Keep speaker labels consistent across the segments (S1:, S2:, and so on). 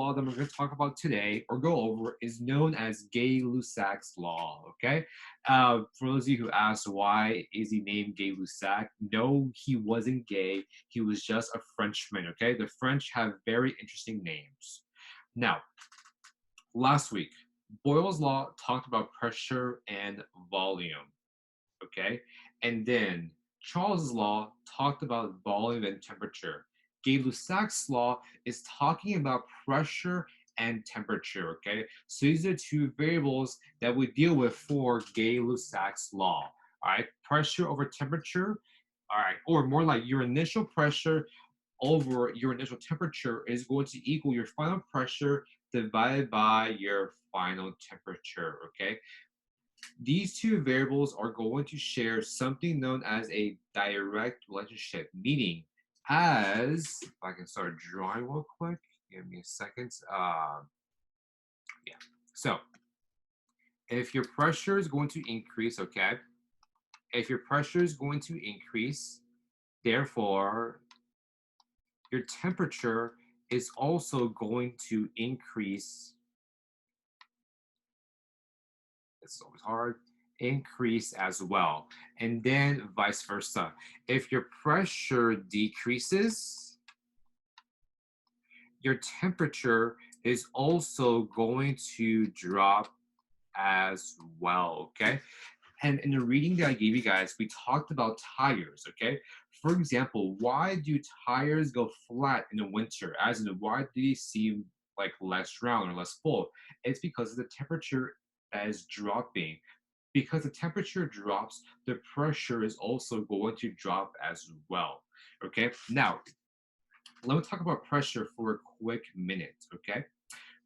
S1: law that we're going to talk about today or go over is known as Gay-Lussac's law, okay? For those of you who asked why is he named Gay-Lussac, no, he wasn't gay. He was just a Frenchman, okay? The French have very interesting names. Now, last week, Boyle's law talked about pressure and volume, okay? And then Charles's law talked about volume and temperature. Gay-Lussac's law is talking about pressure and temperature, okay? So these are two variables that we deal with for Gay-Lussac's law, all right? Pressure over temperature, all right, or more like your initial pressure over your initial temperature is going to equal your final pressure divided by your final temperature, okay? These two variables are going to share something known as a direct relationship, meaning as, if I can start drawing real quick, give me a second. Yeah, so if your pressure is going to increase, okay, if your pressure is going to increase, therefore, your temperature is also going to increase. It's always hard, increase as well. And then vice versa. If your pressure decreases, your temperature is also going to drop as well, okay? And in the reading that I gave you guys, we talked about tires, okay? For example, why do tires go flat in the winter? As in, why do they seem like less round or less full? It's because of the temperature that is dropping. Because the temperature drops, the pressure is also going to drop as well, okay? Now, let me talk about pressure for a quick minute, okay?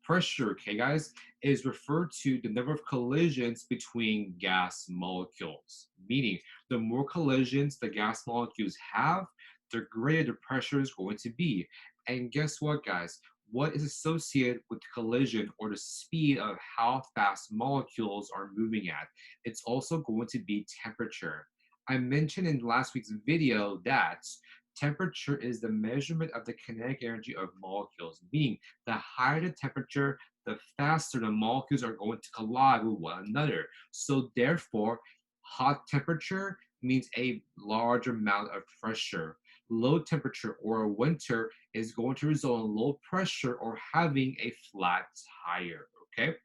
S1: Pressure, okay, guys, is referred to the number of collisions between gas molecules, meaning the more collisions the gas molecules have, the greater the pressure is going to be. And guess what, guys? What is associated with collision or the speed of how fast molecules are moving at? It's also going to be temperature. I mentioned in last week's video that temperature is the measurement of the kinetic energy of molecules, meaning the higher the temperature, the faster the molecules are going to collide with one another. So therefore, hot temperature means a large amount of pressure. Low temperature or winter is going to result in low pressure or having a flat tire, okay?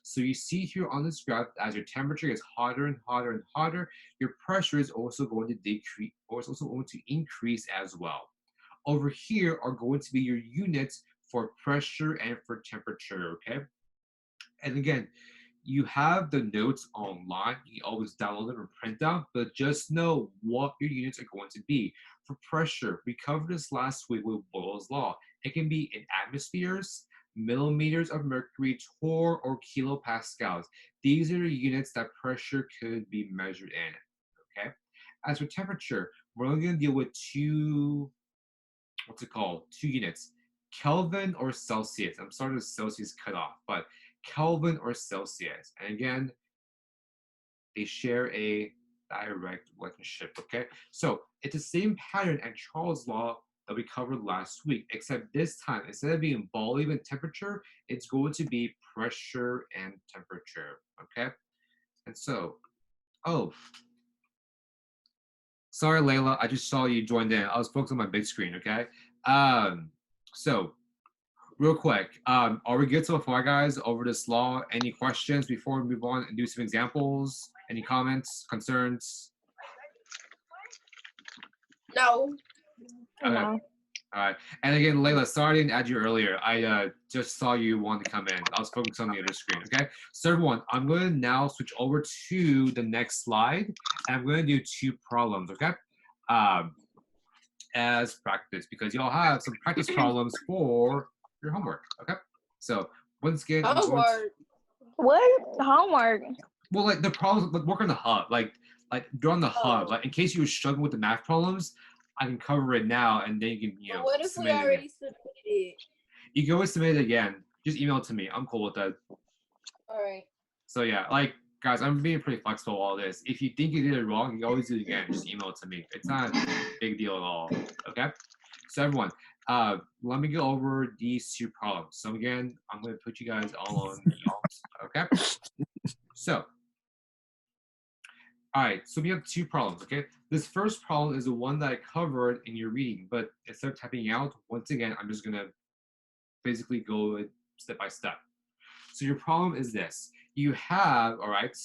S1: So you see here on this graph, as your temperature gets hotter and hotter and hotter, your pressure is also going to decrease, or it's also going to increase as well. Over here are going to be your units for pressure and for temperature, okay? And again, you have the notes online. You always download them or print out, but just know what your units are going to be. For pressure, we covered this last week with Boyle's law. It can be in atmospheres, millimeters of mercury, torr, or kilopascals. These are the units that pressure could be measured in, okay? As for temperature, we're only going to deal with two units, Kelvin or Celsius. I'm sorry the Celsius cut off, but Kelvin or Celsius. And again, they share a direct relationship, okay? So it's the same pattern as Charles' law that we covered last week, except this time, instead of being volume and temperature, it's going to be pressure and temperature, okay? And so, oh, sorry, Layla, I just saw you joined in. I was focused on my big screen, okay? So real quick, are we good so far, guys, over this law? Any questions before we move on and do some examples? Any comments, concerns?
S2: No.
S1: Okay.
S3: No.
S1: All right. And again, Layla, sorry I didn't add you earlier. I just saw you want to come in. I was focused on the other screen, okay? So everyone, I'm going to now switch over to the next slide, and I'm going to do two problems, okay? As practice, because y'all have some practice problems for your homework, okay? So once again,
S2: Homework.
S3: What? Homework.
S1: well, like the problems, like work on the hub, like draw on the hub. Like in case you were struggling with the math problems, I can cover it now, and then you can, you know,
S2: What if we already submitted it?
S1: You can always submit it again. Just email it to me. I'm cool with that.
S2: All right.
S1: So yeah, like guys, I'm being pretty flexible with all this. If you think you did it wrong, you can always do it again. Just email it to me. It's not a big deal at all. Okay? So everyone, Let me go over these two problems. So again, I'm going to put you guys all on mute, okay? So, all right, so we have two problems, okay? This first problem is the one that I covered in your reading, but instead of typing out, once again, I'm just going to basically go step by step. So your problem is this. You have, all right,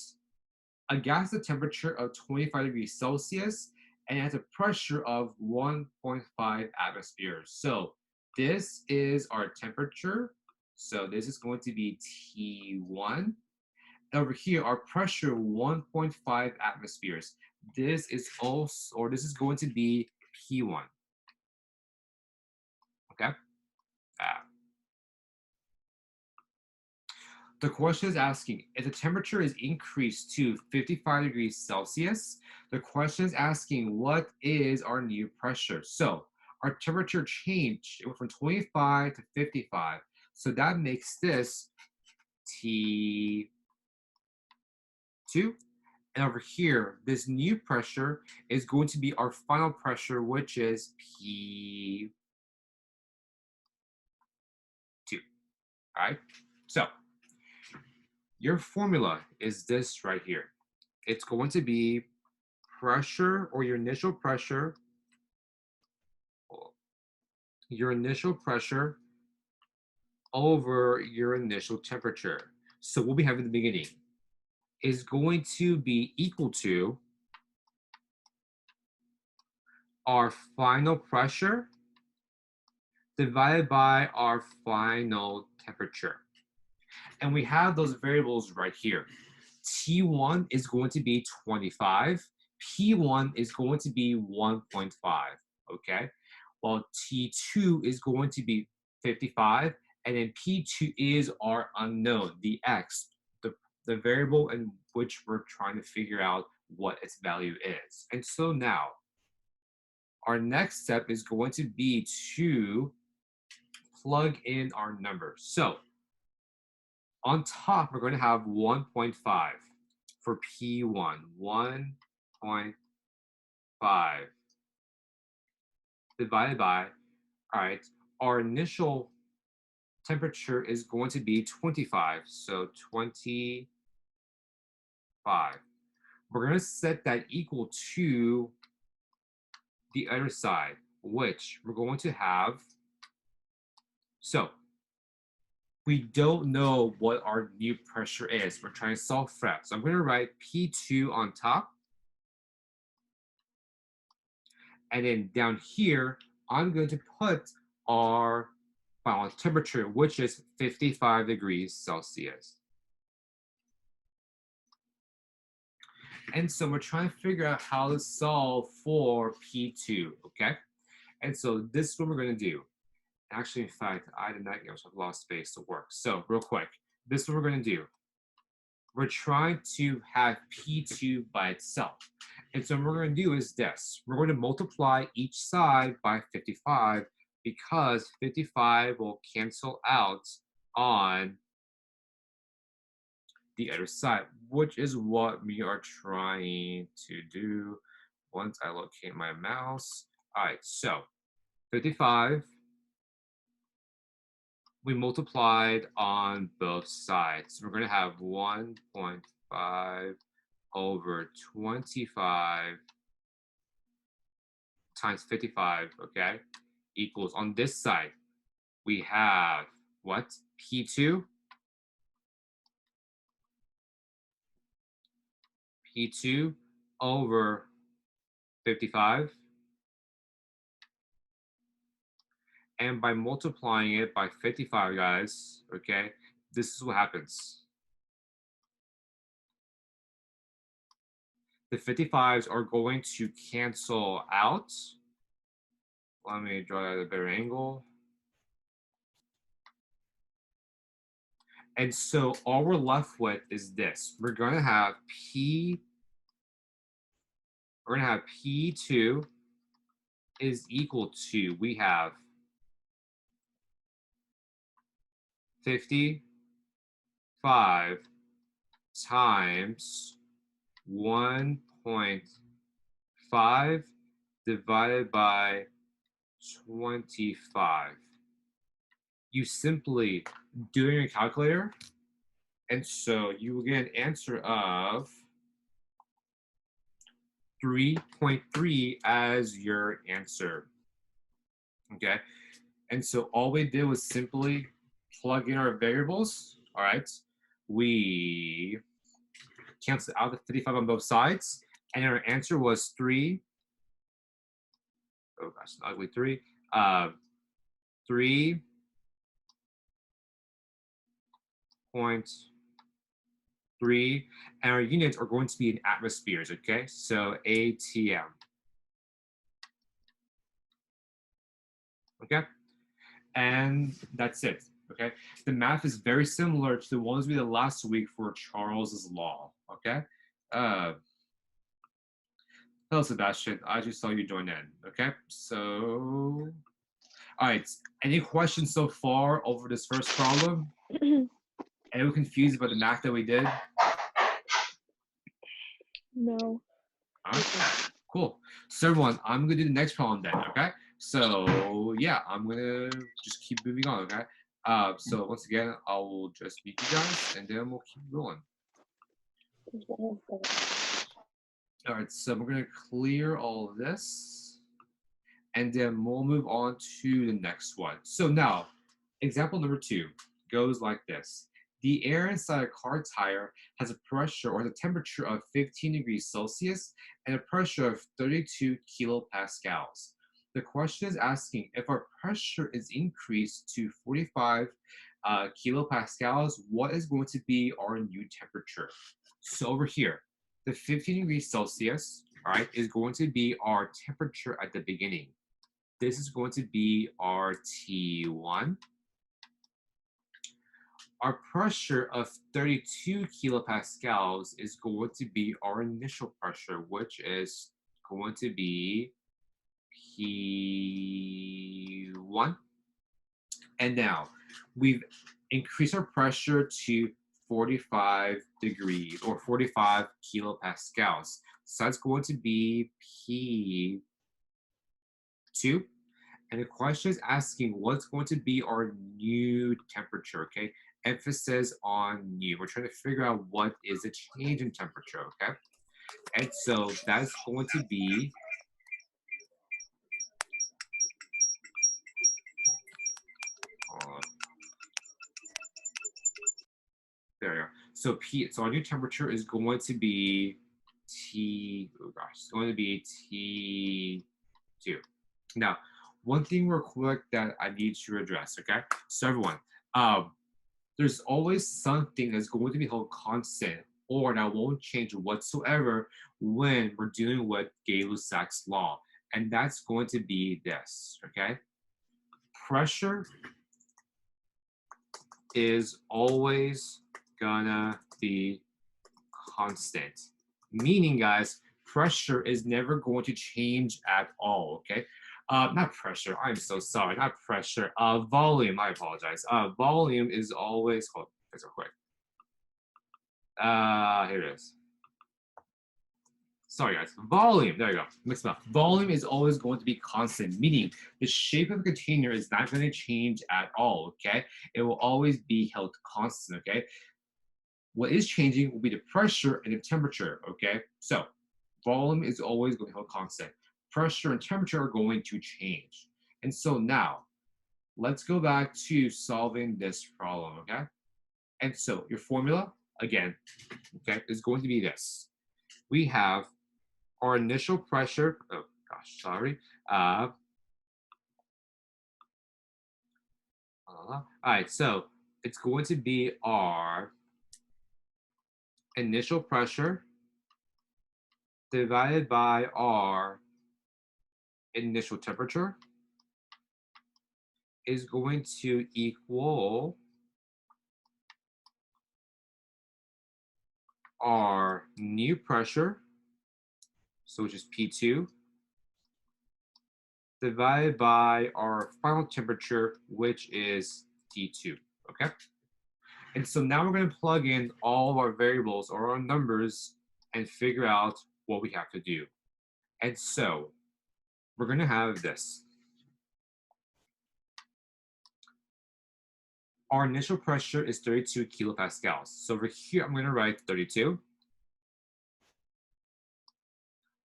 S1: a gas at a temperature of 25 degrees Celsius and it has a pressure of 1.5 atmospheres. So this is our temperature. So this is going to be T1. Over here, our pressure 1.5 atmospheres. This is also, or this is going to be P1. Okay. The question is asking, if the temperature is increased to 55 degrees Celsius, the question is asking, what is our new pressure? So our temperature changed. It went from 25 to 55. So that makes this T2. And over here, this new pressure is going to be our final pressure, which is P2. All right? So your formula is this right here. It's going to be pressure, or your initial pressure over your initial temperature. So what we have in the beginning is going to be equal to our final pressure divided by our final temperature. And we have those variables right here. T1 is going to be 25. P1 is going to be 1.5, okay? While T2 is going to be 55, and then P2 is our unknown, the X, the variable in which we're trying to figure out what its value is. And so now, our next step is going to be to plug in our numbers. So on top, we're going to have 1.5 for P1, 1.5 divided by, all right, our initial temperature is going to be 25, so 25. We're going to set that equal to the other side, which we're going to have, so we don't know what our new pressure is. We're trying to solve for that. So I'm going to write P2 on top. And then down here, I'm going to put our final temperature, which is 55 degrees Celsius. And so we're trying to figure out how to solve for P2, okay? And so this is what we're going to do. Actually, in fact, I did not give myself a lot of space to work. So real quick, this is what we're going to do. We're trying to have P2 by itself. And so what we're going to do is this. We're going to multiply each side by 55 because 55 will cancel out on the other side, which is what we are trying to do once I locate my mouse. All right, so 55, we multiplied on both sides. We're going to have 1.5 over 25 times 55, okay, equals, on this side, we have what? P2. P2 over 55. And by multiplying it by 55, guys, okay, this is what happens. The 55s are going to cancel out. Let me draw that at a better angle. And so all we're left with is this. We're going to have P2 is equal to, we have 55 times 1.5 divided by 25. You simply do it in your calculator, and so you will get an answer of 3.3 as your answer. Okay, and so all we did was simply plug in our variables. All right, we canceled out the 55 on both sides, and our answer was 3. Oh gosh, ugly 3. 3.3, and our units are going to be in atmospheres. Okay, so ATM. Okay, and that's it. Okay, the math is very similar to the ones we did last week for Charles's law. Okay, hello Sebastian, I just saw you join in. Okay, so all right, any questions so far over this first problem? Anyone confused about the math that we did?
S3: No.
S1: Cool. So everyone, I'm gonna do the next problem then. Okay. So yeah, I'm gonna just keep moving on. Okay. So once again, I will just meet you guys, and then we'll keep going. All right. So we're gonna clear all of this, and then we'll move on to the next one. So now, example number 2 goes like this. The air inside a car tire has a pressure or the temperature of 15 degrees Celsius and a pressure of 32 kilopascals. The question is asking if our pressure is increased to 45 kilopascals, what is going to be our new temperature? So over here, the 15 degrees Celsius, all right, is going to be our temperature at the beginning. This is going to be our T1. Our pressure of 32 kilopascals is going to be our initial pressure, which is going to be P1. And now we've increased our pressure to 45 degrees or 45 kilopascals. So that's going to be P2. And the question is asking what's going to be our new temperature, okay? Emphasis on new. We're trying to figure out what is a change in temperature, okay? And so that's going to be there you go. So so our new temperature is going to be it's going to be T2. Now, one thing real quick that I need to address, okay? So everyone, there's always something that's going to be held constant or that won't change whatsoever when we're dealing with Gay-Lussac's law. And that's going to be this, okay? Pressure is always gonna be constant. Meaning, guys, pressure is never going to change at all, okay? Not pressure, I'm so sorry, not pressure. Volume, I apologize. Volume is always, hold on, guys, real quick. Here it is. Sorry, guys. Volume, there you go. Mix them up. Volume is always going to be constant, meaning the shape of the container is not going to change at all, okay? It will always be held constant, okay? What is changing will be the pressure and the temperature, okay? So volume is always going to be held constant. Pressure and temperature are going to change. And so now, let's go back to solving this problem, okay? And so your formula, again, okay, is going to be this. We have our initial pressure, oh gosh, sorry. All right, so it's going to be our initial pressure divided by our initial temperature is going to equal our new pressure, so which is P2, divided by our final temperature, which is T2, okay? And so now we're going to plug in all of our variables or our numbers and figure out what we have to do. And so we're going to have this. our initial pressure is 32 kilopascals. So over here, I'm going to write 32.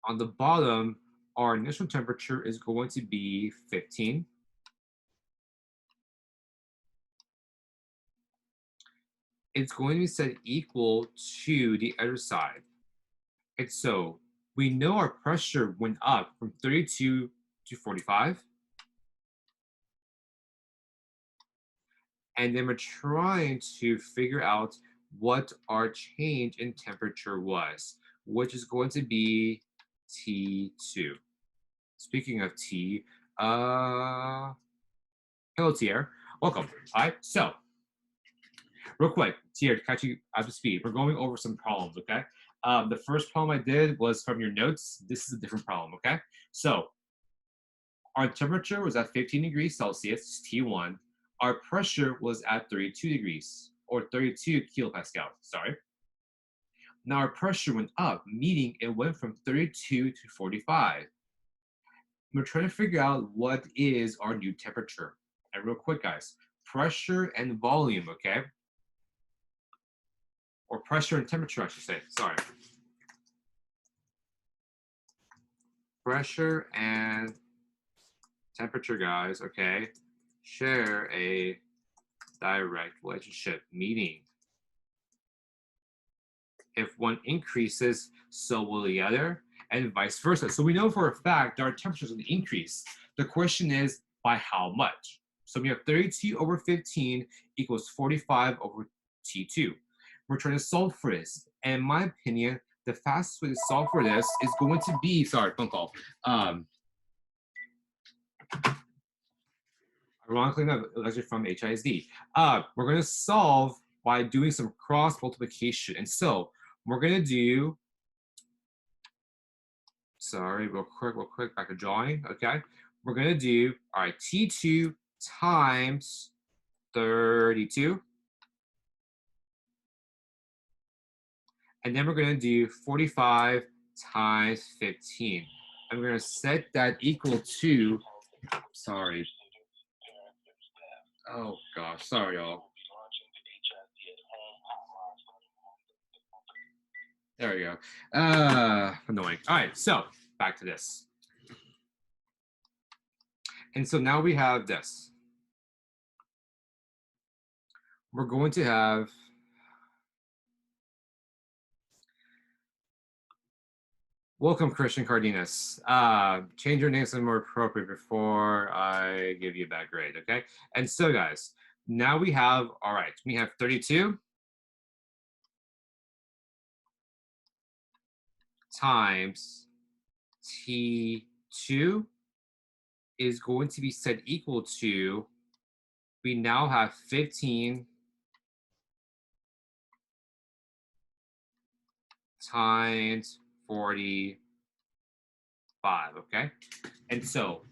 S1: On the bottom, our initial temperature is going to be 15. It's going to be set equal to the other side. And so we know our pressure went up from 32 to 45. And then we're trying to figure out what our change in temperature was, which is going to be T2. Speaking of T, hello Tier, welcome. All right, so real quick, Tier, to catch you up to speed, we're going over some problems, okay? The first problem I did was from your notes. This is a different problem, okay? So our temperature was at 15 degrees Celsius, T1. Our pressure was at 32 degrees, or 32 kilopascals, sorry. Now our pressure went up, meaning it went from 32 to 45. We're trying to figure out what is our new temperature. And real quick, guys, pressure and volume, okay? Or pressure and temperature, I should say, sorry. Pressure and temperature, guys, okay, share a direct relationship, meaning if one increases, so will the other, and vice versa. So we know for a fact that our temperatures will increase. The question is, by how much? So we have 32 over 15 equals 45 over T2. We're trying to solve for this. And in my opinion, the fastest way to solve for this is going to be, sorry, phone call. Ironically enough, it was actually from HISD. We're going to solve by doing some cross multiplication. And so we're going to do, sorry, real quick, back to drawing, okay? We're going to do, all right, T2 times 32. And then we're going to do 45 times 15. I'm going to set that equal to, sorry. Oh gosh, sorry y'all. There we go. Annoying. All right, so back to this. And so now we have this. We're going to have welcome, Christian Cardenas. Change your name to more appropriate before I give you a bad grade, okay? And so guys, now we have, all right, we have 32 times T2 is going to be set equal to, we now have 15 times 45, okay? And so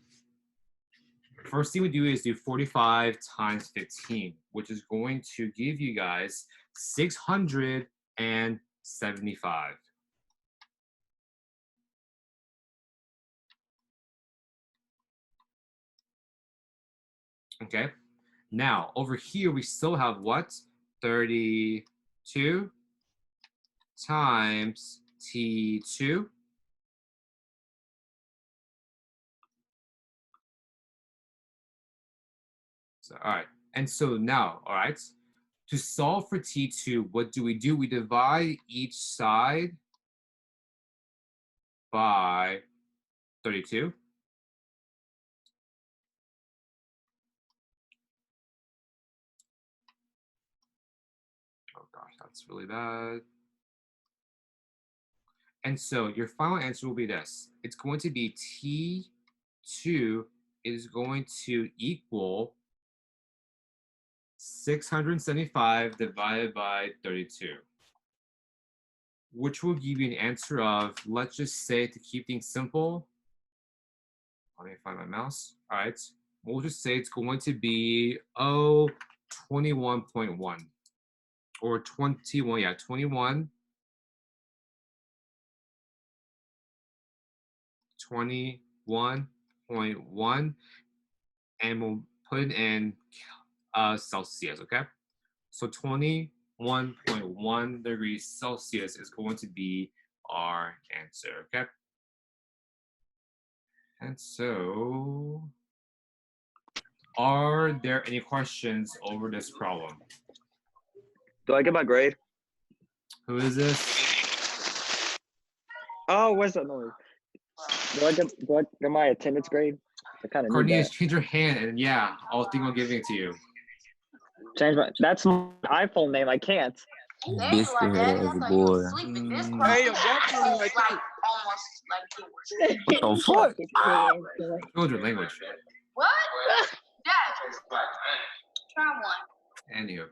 S1: first thing we do is do 45 times 15, which is going to give you guys 675. Okay, now over here we still have what? 32 times T2. So, all right, and so now, all right, to solve for T2, what do? We divide each side by 32. Oh gosh, that's really bad. And so your final answer will be this. It's going to be T2 is going to equal 675 divided by 32, which will give you an answer of, let's just say, to keep things simple, let me find my mouse. All right, we'll just say it's going to be 21.1 or 21, yeah, 21. 21.1, and we'll put it in Celsius, okay? So 21.1 degrees Celsius is going to be our answer, okay? And so, are there any questions over this problem?
S4: Do I get my grade?
S1: Who is this?
S4: Oh, where's that noise? Do I get my attendance grade? I kind of need
S1: Cornelius,
S4: that.
S1: change your hand, and yeah, I'll think I'm giving it to you.
S4: That's my iPhone name. I can't.
S5: Biscuit head as a boy.
S6: Hey, yo, definitely like that.
S5: Oh fuck!
S1: Children language.
S2: What? Dad. Try one.
S1: Anywho.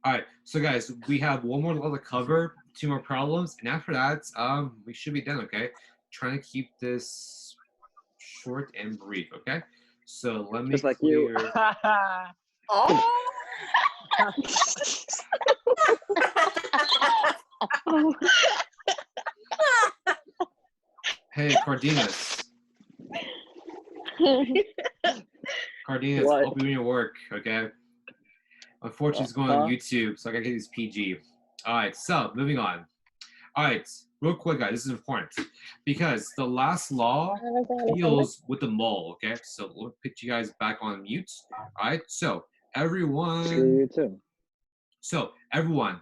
S1: All right, so guys, we have one more level to cover, 2 more problems, and after that, we should be done, okay? Trying to keep this short and brief, okay? So let me
S4: Just like you.
S1: clear.
S2: Oh.
S1: Hey, Cardenas. Cardenas,
S4: What?
S1: I'll be doing your work, okay? Unfortunately, it's going on YouTube, so I gotta get this PG. All right, so moving on. All right, real quick, guys, this is important because the last law deals with the mole, okay? So we'll put you guys back on mute. All right, so everyone.
S4: You too.
S1: So everyone,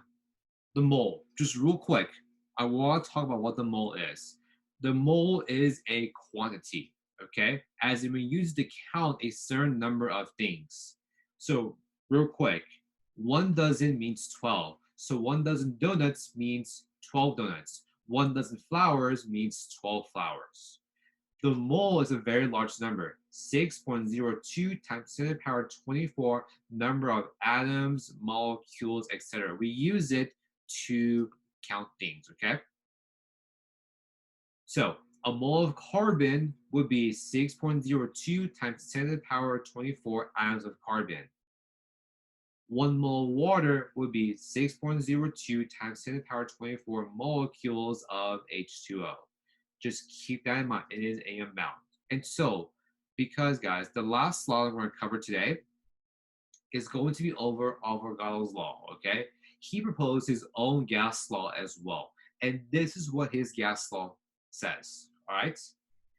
S1: the mole, just real quick, I want to talk about what the mole is. The mole is a quantity, okay? As in we use to count a certain number of things. So real quick, 1 dozen means 12. So 1 dozen donuts means 12 donuts. 1 dozen flowers means 12 flowers. The mole is a very large number, 6.02 times 10 to the power 24 number of atoms, molecules, etc. We use it to count things, okay? So a mole of carbon would be 6.02 times 10 to the power 24 atoms of carbon. 1 mole of water would be 6.02 times 10 to the power 24 molecules of H2O. Just keep that in mind. It is an amount. And so, because guys, the last law that we're going to cover today is going to be over Avogadro's law, okay? He proposed his own gas law as well. And this is what his gas law says, all right?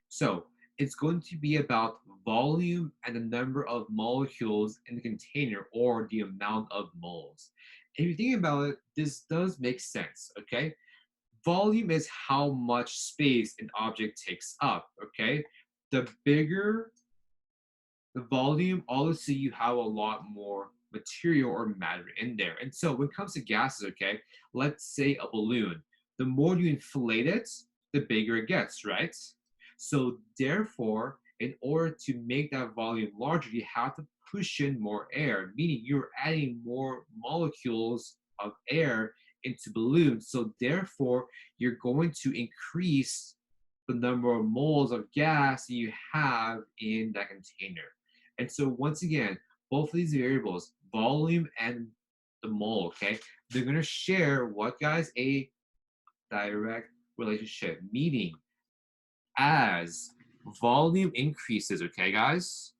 S1: So, it's going to be about volume and the number of molecules in the container or the amount of moles. If you think about it, this does make sense, okay? Volume is how much space an object takes up, okay? The bigger the volume, obviously you have a lot more material or matter in there. And so when it comes to gases, okay, let's say a balloon. The more you inflate it, the bigger it gets, right? So therefore, in order to make that volume larger, you have to push in more air, meaning you're adding more molecules of air into balloons. So therefore, you're going to increase the number of moles of gas that you have in that container. And so once again, both of these variables, volume and the mole, okay, they're going to share what, guys? A direct relationship, meaning as volume increases, okay, guys,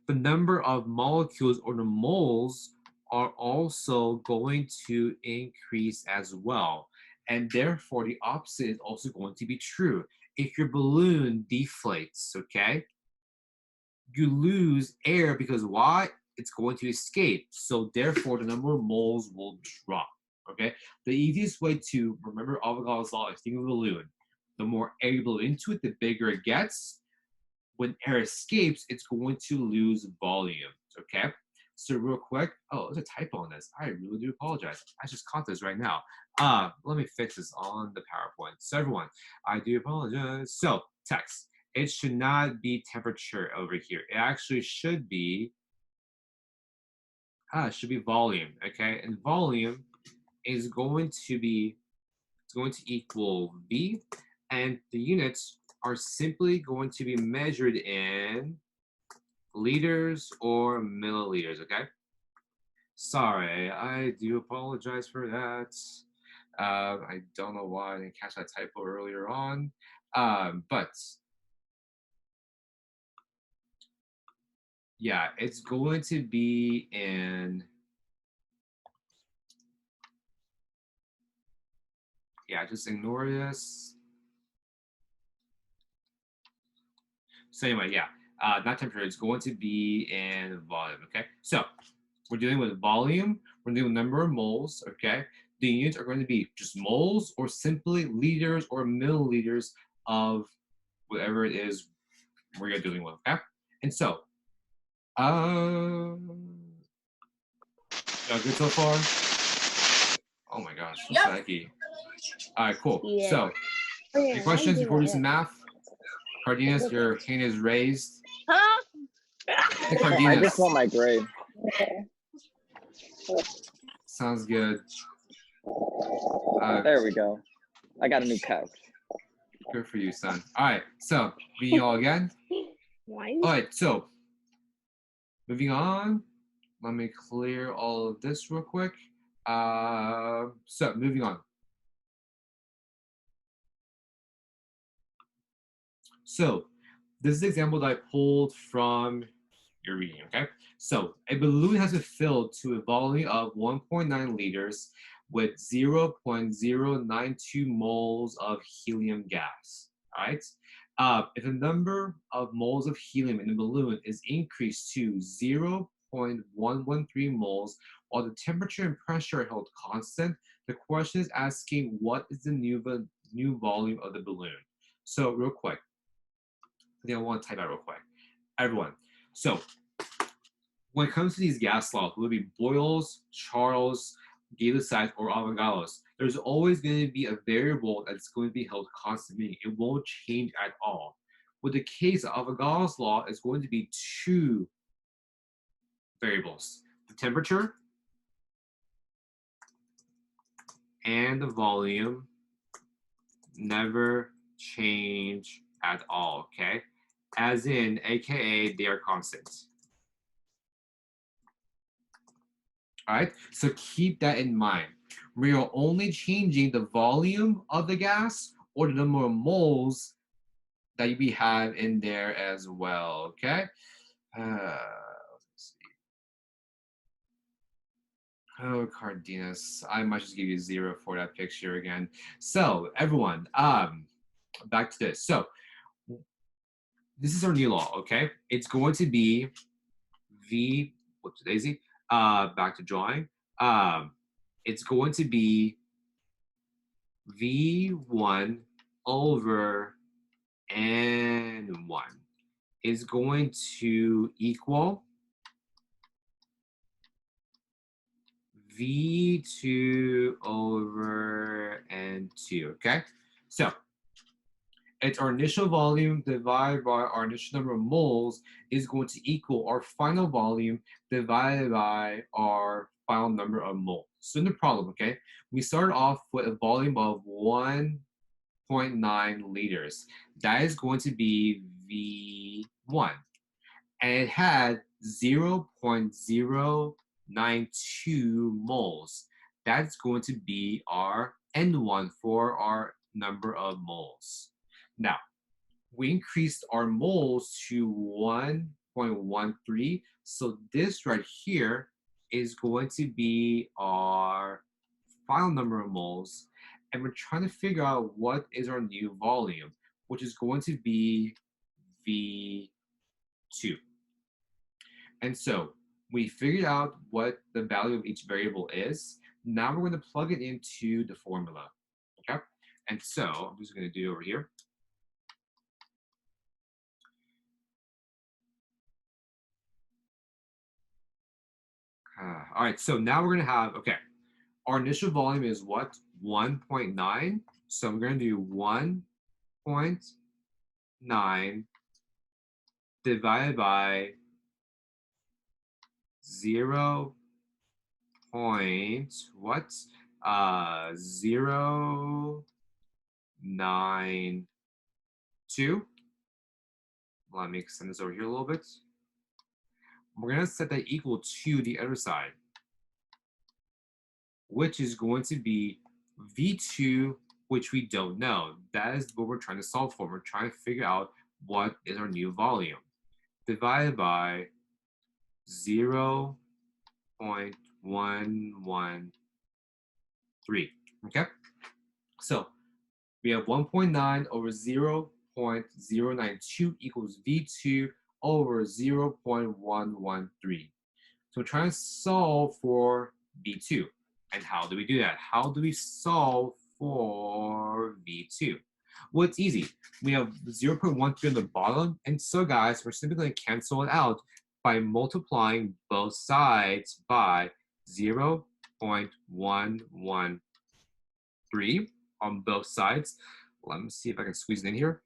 S1: the number of molecules or the moles are also going to increase as well. And therefore, the opposite is also going to be true. If your balloon deflates, okay, you lose air because why? It's going to escape. So therefore, the number of moles will drop, okay? The easiest way to remember Avogadro's law is think of a balloon. The more air you blow into it, the bigger it gets. When air escapes, it's going to lose volume, okay? So real quick, oh, there's a typo on this. I really do apologize. I just caught this right now. Let me fix this on the PowerPoint. So everyone, I do apologize. So text, it should not be temperature over here. It actually should be, it should be volume, okay? And volume is going to be, it's going to equal V, and the units are simply going to be measured in liters or milliliters, okay? Sorry, I do apologize for that. I don't know why I didn't catch that typo earlier on, but Yeah, it's going to be in. Yeah, just ignore this. So anyway, yeah, not temperature. It's going to be in volume. Okay, so we're dealing with volume. We're dealing with number of moles. Okay, the units are going to be just moles or simply liters or milliliters of whatever it is we're dealing with. Okay, and so, y'all good so far? Oh my gosh, Lussac. All right, cool.
S3: Yeah.
S1: So, any questions before we do some math? Cardenas, your hand is raised.
S3: Huh?
S1: Hey,
S4: I
S1: Cardenas.
S4: just want my grade.
S1: Sounds good.
S4: There we go. I got a new couch.
S1: Good for you, son. All right, so meeting you all again.
S3: Why?
S1: All right, so moving on. Let me clear all of this real quick. So moving on. So this is the example that I pulled from your reading, okay? So a balloon has been filled to a volume of 1.9 liters with 0.092 moles of helium gas, all right? If the number of moles of helium in the balloon is increased to 0.113 moles while the temperature and pressure are held constant, the question is asking what is the new volume of the balloon? So real quick, I think I want to type out real quick. Everyone, so when it comes to these gas laws, whether it be Boyle's, Charles, Gay-Lussac, or Avogadro's, there's always going to be a variable that's going to be held constant, meaning it won't change at all. With the case of Avogadro's law, is going to be two variables: the temperature and the volume never change at all. Okay, as in, AKA, they are constant. All right, so keep that in mind. We are only changing the volume of the gas or the number of moles that we have in there as well, okay? Let's see. Oh, Cardenas, I might just give you 0 for that picture again. So, everyone, back to this. So, this is our new law, okay? It's going to be V, whoops, daisy, back to drawing. It's going to be V1 over N1 is going to equal V2 over N2, okay? So it's our initial volume divided by our initial number of moles is going to equal our final volume divided by our final number of moles. So no problem, okay? We start off with a volume of 1.9 liters. That is going to be V1. And it had 0.092 moles. That's going to be our N1 for our number of moles. Now, we increased our moles to 1.13. So this right here is going to be our final number of moles. And we're trying to figure out what is our new volume, which is going to be V2. And so we figured out what the value of each variable is. Now we're going to plug it into the formula, okay? And so I'm just going to do over here. All right, so now we're going to have, okay, our initial volume is what? 1.9. So we're going to do 1.9 divided by 0 point what? 0.92. Let me extend this over here a little bit. We're going to set that equal to the other side, which is going to be V2, which we don't know. That is what we're trying to solve for. We're trying to figure out what is our new volume, divided by 0.113. Okay? So we have 1.9 over 0.092 equals V2 over 0.113. So we're trying to solve for V2. And how do we do that? How do we solve for V2? Well, it's easy. We have 0.13 on the bottom. And so, guys, we're simply going to cancel it out by multiplying both sides by 0.113 on both sides. Let me see if I can squeeze it in here.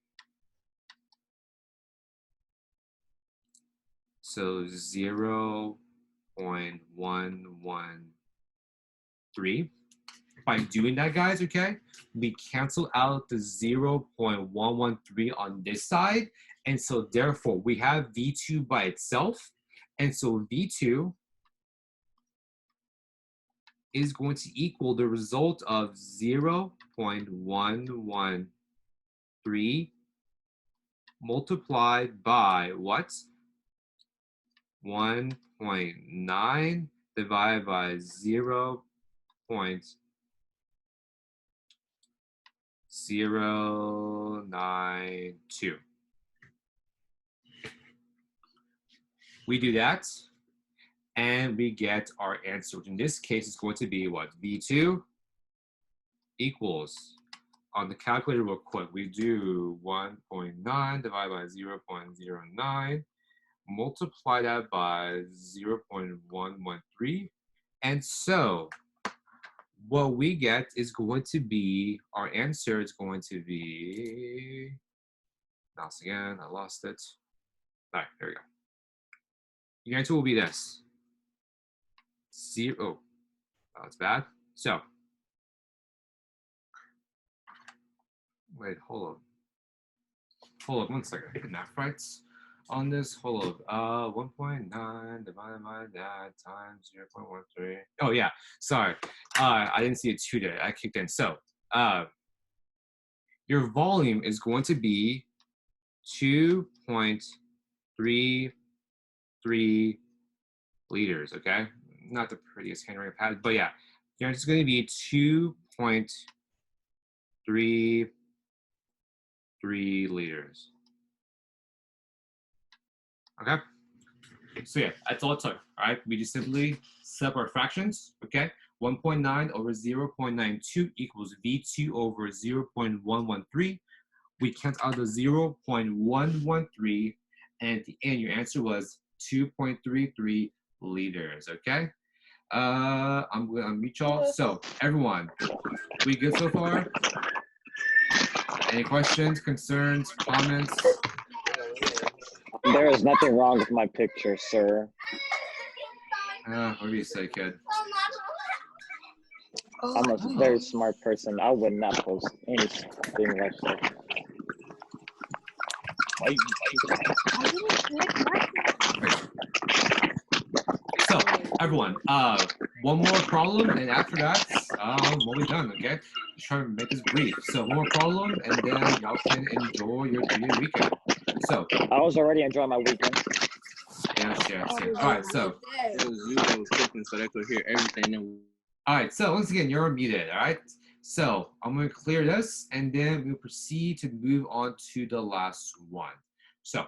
S1: So 0.113. By doing that, guys, okay, we cancel out the 0.113 on this side. And so therefore, we have V2 by itself. And so V2 is going to equal the result of 0.113 multiplied by what? 1.9 divided by 0.092. We do that, and we get our answer, which in this case is going to be what? V2 equals, on the calculator real quick, we do 1.9 divided by 0.09, multiply that by 0.113, and so what we get is going to be, our answer is going to be, mouse again, I lost it. All right, there we go. Your answer will be this. Oh, that's bad. So, wait, hold up 1 second. I hit math right on this. Hold up. 1.9 divided by that times 0.13. Oh yeah, sorry. I didn't see a 2 there. I kicked in. So, your volume is going to be 2.33 liters, okay? Not the prettiest handwriting pad, but yeah. Your answer is going to be 2.33 liters. Okay? So yeah, that's all it took, all right? We just simply set up our fractions, okay? 1.9 over 0.92 equals V2 over 0.113. We cancel out the 0.113, and at the end, your answer was 2.33 liters, okay? I'm gonna unmute y'all. So, everyone, we good so far? Any questions, concerns, comments?
S4: There is nothing wrong with my picture, sir.
S1: What do you say, kid?
S4: I'm a very smart person. I would not post anything like that.
S1: So, everyone, one more problem, and after that, we'll be done, okay? Just trying to make this brief. So, one more problem, and then y'all can enjoy your 3-day weekend. So,
S4: I was already enjoying my weekend.
S1: Yes. All right, so.
S6: It was you that was cooking so they could hear everything.
S1: All right, so once again, you're muted, all right? So I'm going to clear this, and then we'll proceed to move on to the last one. So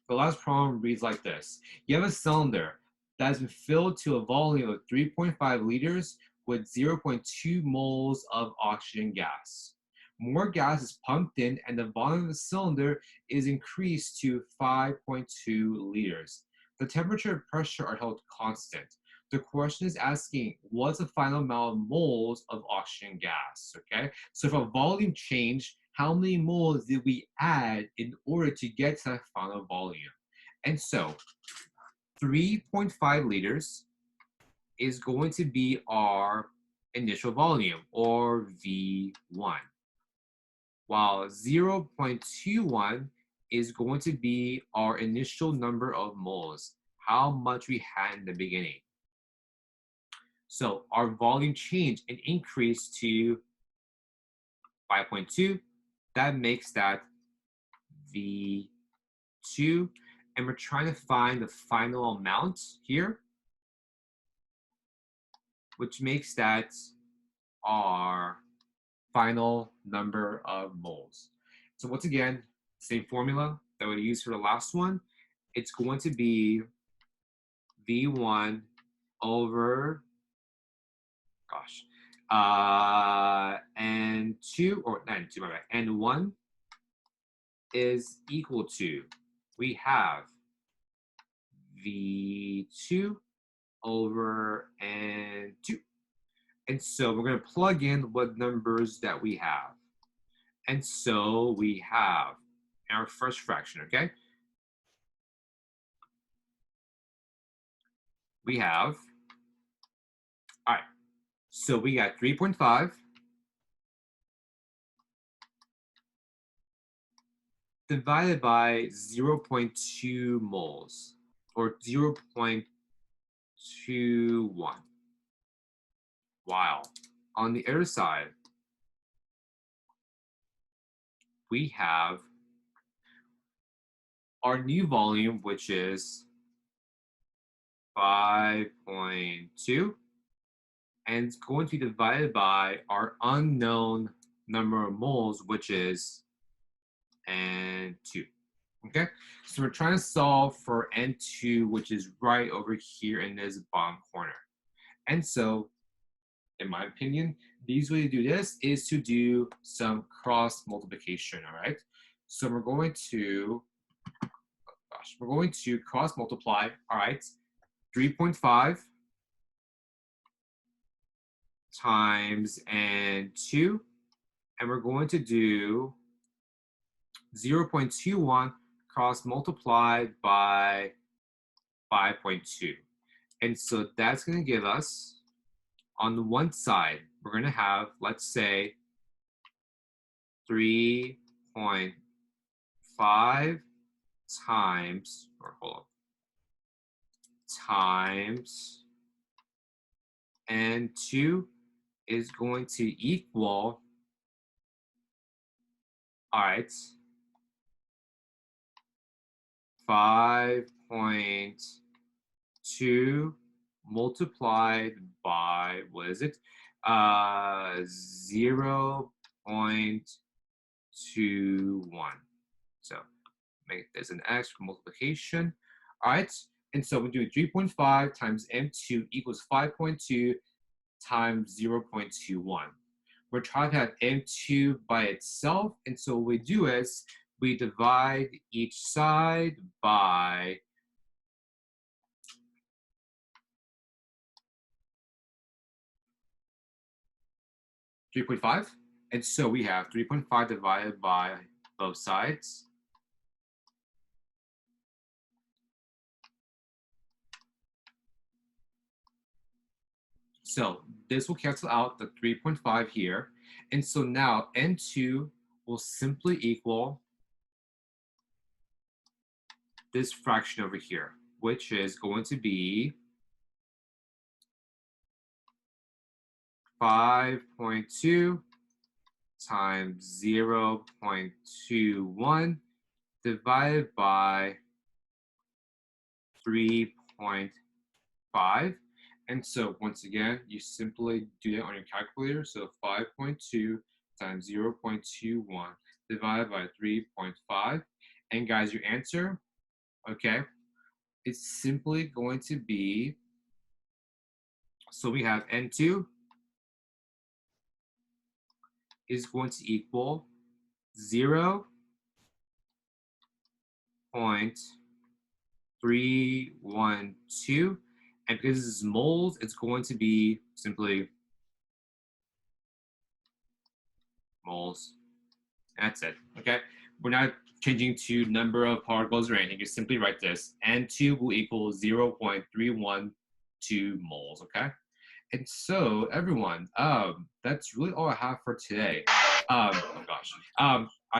S1: the last problem reads like this. You have a cylinder that has been filled to a volume of 3.5 liters with 0.2 moles of oxygen gas. More gas is pumped in, and the volume of the cylinder is increased to 5.2 liters. The temperature and pressure are held constant. The question is asking, what's the final amount of moles of oxygen gas, okay? So if a volume changed, how many moles did we add in order to get to that final volume? And so 3.5 liters is going to be our initial volume, or V1, while 0.21 is going to be our initial number of moles, how much we had in the beginning. So our volume changed and increased to 5.2. That makes that V2. and we're trying to find the final amount here, which makes that our final number of moles. So once again, same formula that we used for the last one. It's going to be V1 over, N2, or not N2, my bad, N1 is equal to, we have V2 over N2. And so we're going to plug in what numbers that we have. And so we have our first fraction, okay? We have, all right, so we got 3.5 divided by 0.2 moles, or 0.21. While on the other side, we have our new volume, which is 5.2, and it's going to be divided by our unknown number of moles, which is N2. Okay, so we're trying to solve for N2, which is right over here in this bottom corner. And so, in my opinion, the easiest way to do this is to do some cross multiplication, all right? So we're going to, cross multiply, all right? 3.5 times N2, and we're going to do 0.21 cross multiplied by 5.2. And so that's going to give us, on the one side, we're going to have, let's say, 3.5 times, or hold on, times N2 is going to equal, all right, 5.2 multiplied by, what is it? 0.21. So make this an X for multiplication. All right, and so we do 3.5 times M2 equals 5.2 times 0.21. We're trying to have M2 by itself, and so what we do is we divide each side by 3.5. And so we have 3.5 divided by both sides. So this will cancel out the 3.5 here. And so now N2 will simply equal this fraction over here, which is going to be 5.2 times 0.21 divided by 3.5. And so once again, you simply do that on your calculator. So 5.2 times 0.21 divided by 3.5. And guys, your answer, okay, it's simply going to be, so we have N2 is going to equal 0.312. And because this is moles, it's going to be simply moles. That's it, okay? We're not changing to number of particles or anything. You simply write this. N2 will equal 0.312 moles, okay? And so, everyone, that's really all I have for today. Oh gosh.